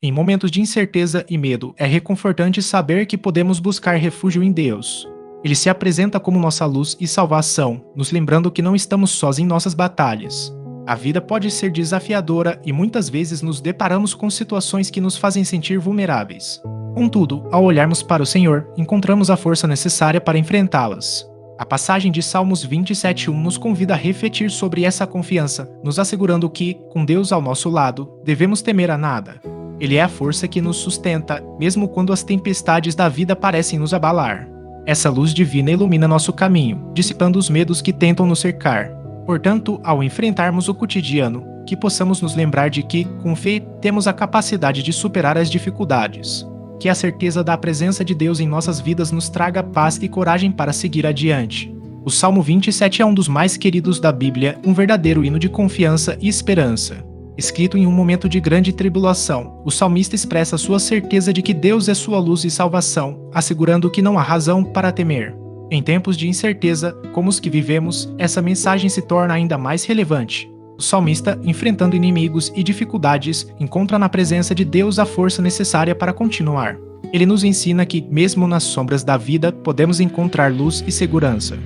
Em momentos de incerteza e medo, é reconfortante saber que podemos buscar refúgio em Deus. Ele se apresenta como nossa luz e salvação, nos lembrando que não estamos sós em nossas batalhas. A vida pode ser desafiadora e muitas vezes nos deparamos com situações que nos fazem sentir vulneráveis. Contudo, ao olharmos para o Senhor, encontramos a força necessária para enfrentá-las. A passagem de Salmos 27:1 nos convida a refletir sobre essa confiança, nos assegurando que, com Deus ao nosso lado, devemos temer a nada. Ele é a força que nos sustenta, mesmo quando as tempestades da vida parecem nos abalar. Essa luz divina ilumina nosso caminho, dissipando os medos que tentam nos cercar. Portanto, ao enfrentarmos o cotidiano, que possamos nos lembrar de que, com fé, temos a capacidade de superar as dificuldades. Que a certeza da presença de Deus em nossas vidas nos traga paz e coragem para seguir adiante. O Salmo 27 é um dos mais queridos da Bíblia, um verdadeiro hino de confiança e esperança. Escrito em um momento de grande tribulação, o salmista expressa sua certeza de que Deus é sua luz e salvação, assegurando que não há razão para temer. Em tempos de incerteza, como os que vivemos, essa mensagem se torna ainda mais relevante. O salmista, enfrentando inimigos e dificuldades, encontra na presença de Deus a força necessária para continuar. Ele nos ensina que, mesmo nas sombras da vida, podemos encontrar luz e segurança.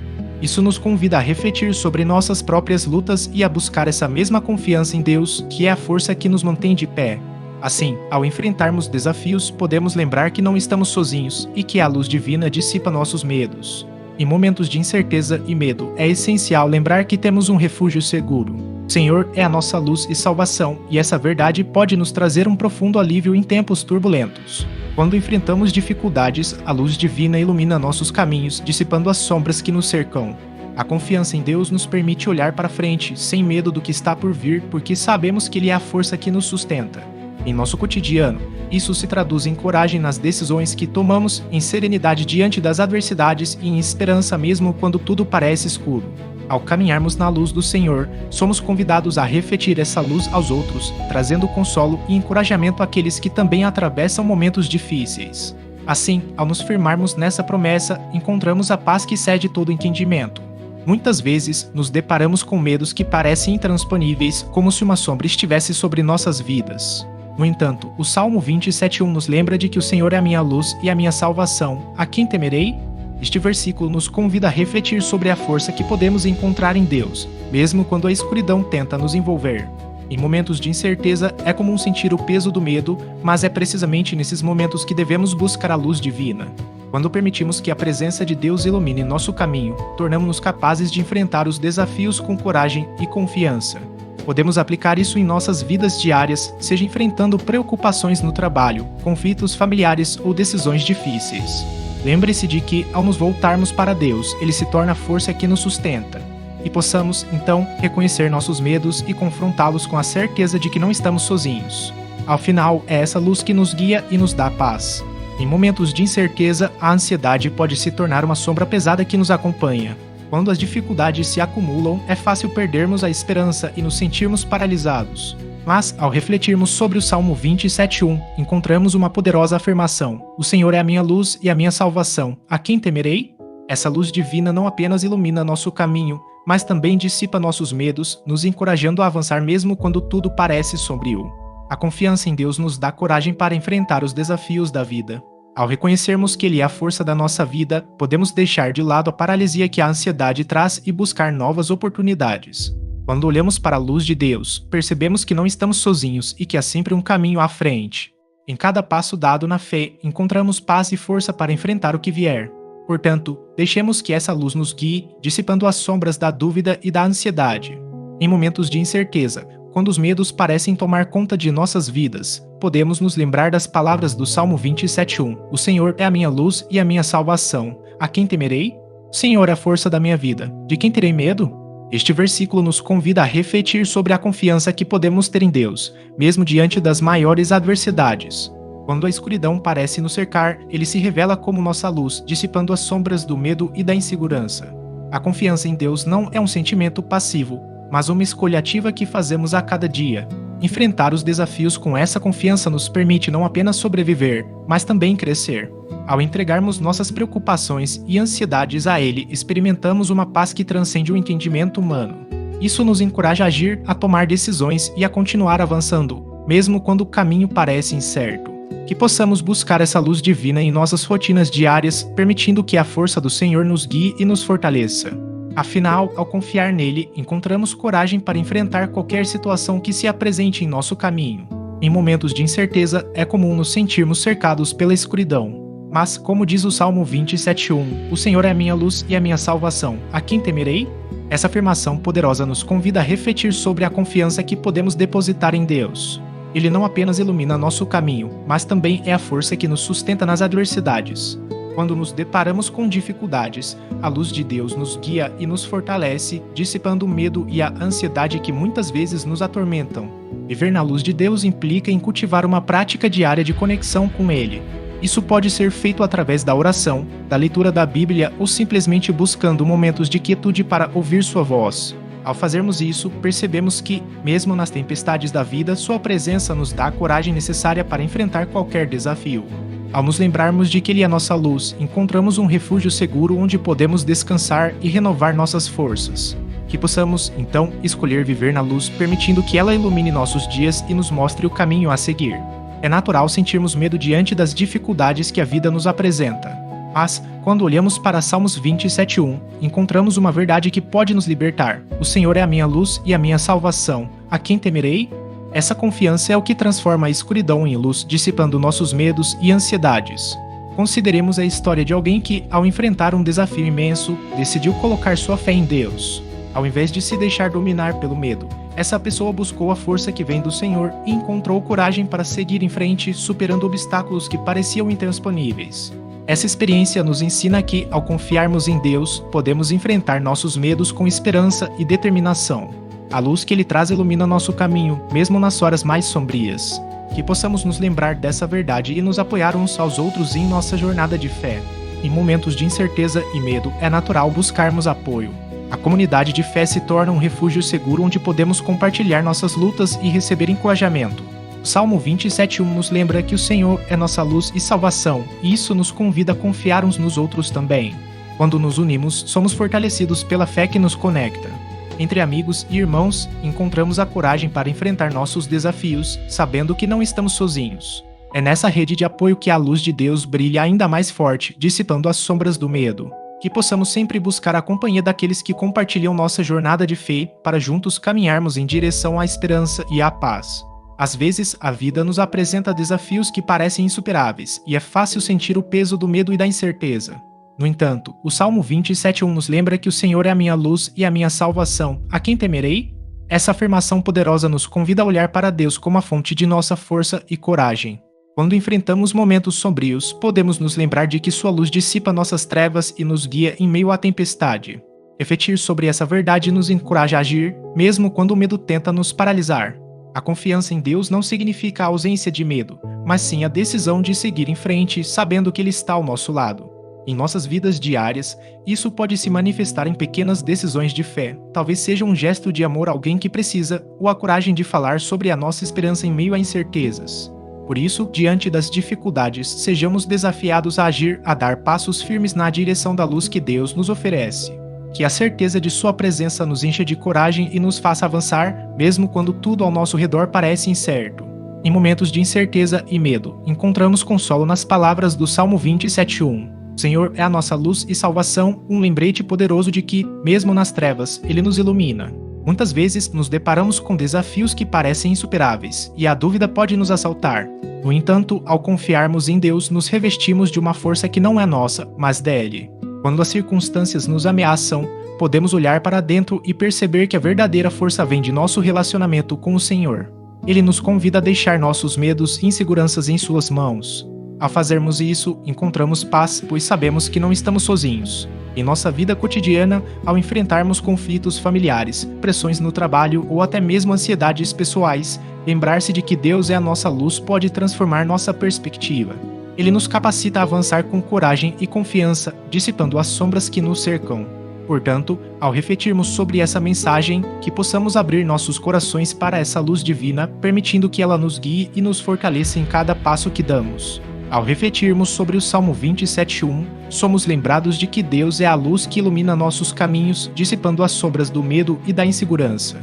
Isso nos convida a refletir sobre nossas próprias lutas e a buscar essa mesma confiança em Deus, que é a força que nos mantém de pé. Assim, ao enfrentarmos desafios, podemos lembrar que não estamos sozinhos e que a luz divina dissipa nossos medos. Em momentos de incerteza e medo, é essencial lembrar que temos um refúgio seguro. O Senhor é a nossa luz e salvação, e essa verdade pode nos trazer um profundo alívio em tempos turbulentos. Quando enfrentamos dificuldades, a luz divina ilumina nossos caminhos, dissipando as sombras que nos cercam. A confiança em Deus nos permite olhar para frente, sem medo do que está por vir, porque sabemos que Ele é a força que nos sustenta. Em nosso cotidiano, isso se traduz em coragem nas decisões que tomamos, em serenidade diante das adversidades e em esperança mesmo quando tudo parece escuro. Ao caminharmos na luz do Senhor, somos convidados a refletir essa luz aos outros, trazendo consolo e encorajamento àqueles que também atravessam momentos difíceis. Assim, ao nos firmarmos nessa promessa, encontramos a paz que excede todo entendimento. Muitas vezes, nos deparamos com medos que parecem intransponíveis, como se uma sombra estivesse sobre nossas vidas. No entanto, o Salmo 27:1 nos lembra de que o Senhor é a minha luz e a minha salvação. A quem temerei? Este versículo nos convida a refletir sobre a força que podemos encontrar em Deus, mesmo quando a escuridão tenta nos envolver. Em momentos de incerteza, é comum sentir o peso do medo, mas é precisamente nesses momentos que devemos buscar a luz divina. Quando permitimos que a presença de Deus ilumine nosso caminho, tornamos-nos capazes de enfrentar os desafios com coragem e confiança. Podemos aplicar isso em nossas vidas diárias, seja enfrentando preocupações no trabalho, conflitos familiares ou decisões difíceis. Lembre-se de que, ao nos voltarmos para Deus, Ele se torna a força que nos sustenta. E possamos, então, reconhecer nossos medos e confrontá-los com a certeza de que não estamos sozinhos. Ao final, é essa luz que nos guia e nos dá paz. Em momentos de incerteza, a ansiedade pode se tornar uma sombra pesada que nos acompanha. Quando as dificuldades se acumulam, é fácil perdermos a esperança e nos sentirmos paralisados. Mas, ao refletirmos sobre o Salmo 27:1, encontramos uma poderosa afirmação: O Senhor é a minha luz e a minha salvação. A quem temerei? Essa luz divina não apenas ilumina nosso caminho, mas também dissipa nossos medos, nos encorajando a avançar mesmo quando tudo parece sombrio. A confiança em Deus nos dá coragem para enfrentar os desafios da vida. Ao reconhecermos que Ele é a força da nossa vida, podemos deixar de lado a paralisia que a ansiedade traz e buscar novas oportunidades. Quando olhamos para a luz de Deus, percebemos que não estamos sozinhos e que há sempre um caminho à frente. Em cada passo dado na fé, encontramos paz e força para enfrentar o que vier. Portanto, deixemos que essa luz nos guie, dissipando as sombras da dúvida e da ansiedade. Em momentos de incerteza, quando os medos parecem tomar conta de nossas vidas, podemos nos lembrar das palavras do Salmo 27:1. O Senhor é a minha luz e a minha salvação. A quem temerei? O Senhor é a força da minha vida. De quem terei medo? Este versículo nos convida a refletir sobre a confiança que podemos ter em Deus, mesmo diante das maiores adversidades. Quando a escuridão parece nos cercar, Ele se revela como nossa luz, dissipando as sombras do medo e da insegurança. A confiança em Deus não é um sentimento passivo, mas uma escolha ativa que fazemos a cada dia. Enfrentar os desafios com essa confiança nos permite não apenas sobreviver, mas também crescer. Ao entregarmos nossas preocupações e ansiedades a Ele, experimentamos uma paz que transcende o entendimento humano. Isso nos encoraja a agir, a tomar decisões e a continuar avançando, mesmo quando o caminho parece incerto. Que possamos buscar essa luz divina em nossas rotinas diárias, permitindo que a força do Senhor nos guie e nos fortaleça. Afinal, ao confiar nele, encontramos coragem para enfrentar qualquer situação que se apresente em nosso caminho. Em momentos de incerteza, é comum nos sentirmos cercados pela escuridão. Mas, como diz o Salmo 27:1, o Senhor é a minha luz e a minha salvação, a quem temerei? Essa afirmação poderosa nos convida a refletir sobre a confiança que podemos depositar em Deus. Ele não apenas ilumina nosso caminho, mas também é a força que nos sustenta nas adversidades. Quando nos deparamos com dificuldades, a luz de Deus nos guia e nos fortalece, dissipando o medo e a ansiedade que muitas vezes nos atormentam. Viver na luz de Deus implica em cultivar uma prática diária de conexão com Ele. Isso pode ser feito através da oração, da leitura da Bíblia ou simplesmente buscando momentos de quietude para ouvir sua voz. Ao fazermos isso, percebemos que, mesmo nas tempestades da vida, sua presença nos dá a coragem necessária para enfrentar qualquer desafio. Ao nos lembrarmos de que Ele é nossa luz, encontramos um refúgio seguro onde podemos descansar e renovar nossas forças. Que possamos, então, escolher viver na luz, permitindo que ela ilumine nossos dias e nos mostre o caminho a seguir. É natural sentirmos medo diante das dificuldades que a vida nos apresenta. Mas, quando olhamos para Salmos 27:1, encontramos uma verdade que pode nos libertar. O Senhor é a minha luz e a minha salvação. A quem temerei? Essa confiança é o que transforma a escuridão em luz, dissipando nossos medos e ansiedades. Consideremos a história de alguém que, ao enfrentar um desafio imenso, decidiu colocar sua fé em Deus. Ao invés de se deixar dominar pelo medo, essa pessoa buscou a força que vem do Senhor e encontrou coragem para seguir em frente, superando obstáculos que pareciam intransponíveis. Essa experiência nos ensina que, ao confiarmos em Deus, podemos enfrentar nossos medos com esperança e determinação. A luz que Ele traz ilumina nosso caminho, mesmo nas horas mais sombrias. Que possamos nos lembrar dessa verdade e nos apoiar uns aos outros em nossa jornada de fé. Em momentos de incerteza e medo, é natural buscarmos apoio. A comunidade de fé se torna um refúgio seguro onde podemos compartilhar nossas lutas e receber encorajamento. O Salmo 27:1 nos lembra que o Senhor é nossa luz e salvação, e isso nos convida a confiar uns nos outros também. Quando nos unimos, somos fortalecidos pela fé que nos conecta. Entre amigos e irmãos, encontramos a coragem para enfrentar nossos desafios, sabendo que não estamos sozinhos. É nessa rede de apoio que a luz de Deus brilha ainda mais forte, dissipando as sombras do medo. Que possamos sempre buscar a companhia daqueles que compartilham nossa jornada de fé, para juntos caminharmos em direção à esperança e à paz. Às vezes, a vida nos apresenta desafios que parecem insuperáveis, e é fácil sentir o peso do medo e da incerteza. No entanto, o Salmo 27:1 nos lembra que o Senhor é a minha luz e a minha salvação. A quem temerei? Essa afirmação poderosa nos convida a olhar para Deus como a fonte de nossa força e coragem. Quando enfrentamos momentos sombrios, podemos nos lembrar de que sua luz dissipa nossas trevas e nos guia em meio à tempestade. Refletir sobre essa verdade nos encoraja a agir, mesmo quando o medo tenta nos paralisar. A confiança em Deus não significa a ausência de medo, mas sim a decisão de seguir em frente, sabendo que Ele está ao nosso lado. Em nossas vidas diárias, isso pode se manifestar em pequenas decisões de fé. Talvez seja um gesto de amor a alguém que precisa, ou a coragem de falar sobre a nossa esperança em meio a incertezas. Por isso, diante das dificuldades, sejamos desafiados a agir, a dar passos firmes na direção da luz que Deus nos oferece. Que a certeza de sua presença nos encha de coragem e nos faça avançar, mesmo quando tudo ao nosso redor parece incerto. Em momentos de incerteza e medo, encontramos consolo nas palavras do Salmo 27:1. O Senhor é a nossa luz e salvação, um lembrete poderoso de que, mesmo nas trevas, Ele nos ilumina. Muitas vezes nos deparamos com desafios que parecem insuperáveis, e a dúvida pode nos assaltar. No entanto, ao confiarmos em Deus, nos revestimos de uma força que não é nossa, mas dele. Quando as circunstâncias nos ameaçam, podemos olhar para dentro e perceber que a verdadeira força vem de nosso relacionamento com o Senhor. Ele nos convida a deixar nossos medos e inseguranças em suas mãos. Ao fazermos isso, encontramos paz, pois sabemos que não estamos sozinhos. Em nossa vida cotidiana, ao enfrentarmos conflitos familiares, pressões no trabalho ou até mesmo ansiedades pessoais, lembrar-se de que Deus é a nossa luz pode transformar nossa perspectiva. Ele nos capacita a avançar com coragem e confiança, dissipando as sombras que nos cercam. Portanto, ao refletirmos sobre essa mensagem, que possamos abrir nossos corações para essa luz divina, permitindo que ela nos guie e nos fortaleça em cada passo que damos. Ao refletirmos sobre o Salmo 27:1, somos lembrados de que Deus é a luz que ilumina nossos caminhos, dissipando as sombras do medo e da insegurança.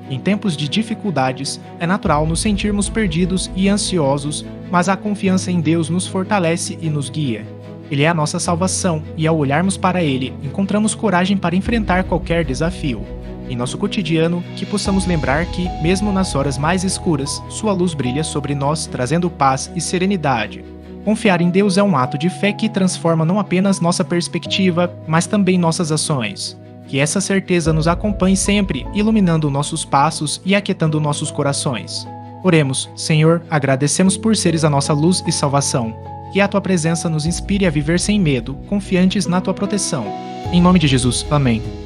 Em tempos de dificuldades, é natural nos sentirmos perdidos e ansiosos, mas a confiança em Deus nos fortalece e nos guia. Ele é a nossa salvação e, ao olharmos para Ele, encontramos coragem para enfrentar qualquer desafio. Em nosso cotidiano, que possamos lembrar que, mesmo nas horas mais escuras, Sua luz brilha sobre nós, trazendo paz e serenidade. Confiar em Deus é um ato de fé que transforma não apenas nossa perspectiva, mas também nossas ações. Que essa certeza nos acompanhe sempre, iluminando nossos passos e aquietando nossos corações. Oremos, Senhor, agradecemos por seres a nossa luz e salvação. Que a Tua presença nos inspire a viver sem medo, confiantes na Tua proteção. Em nome de Jesus, amém.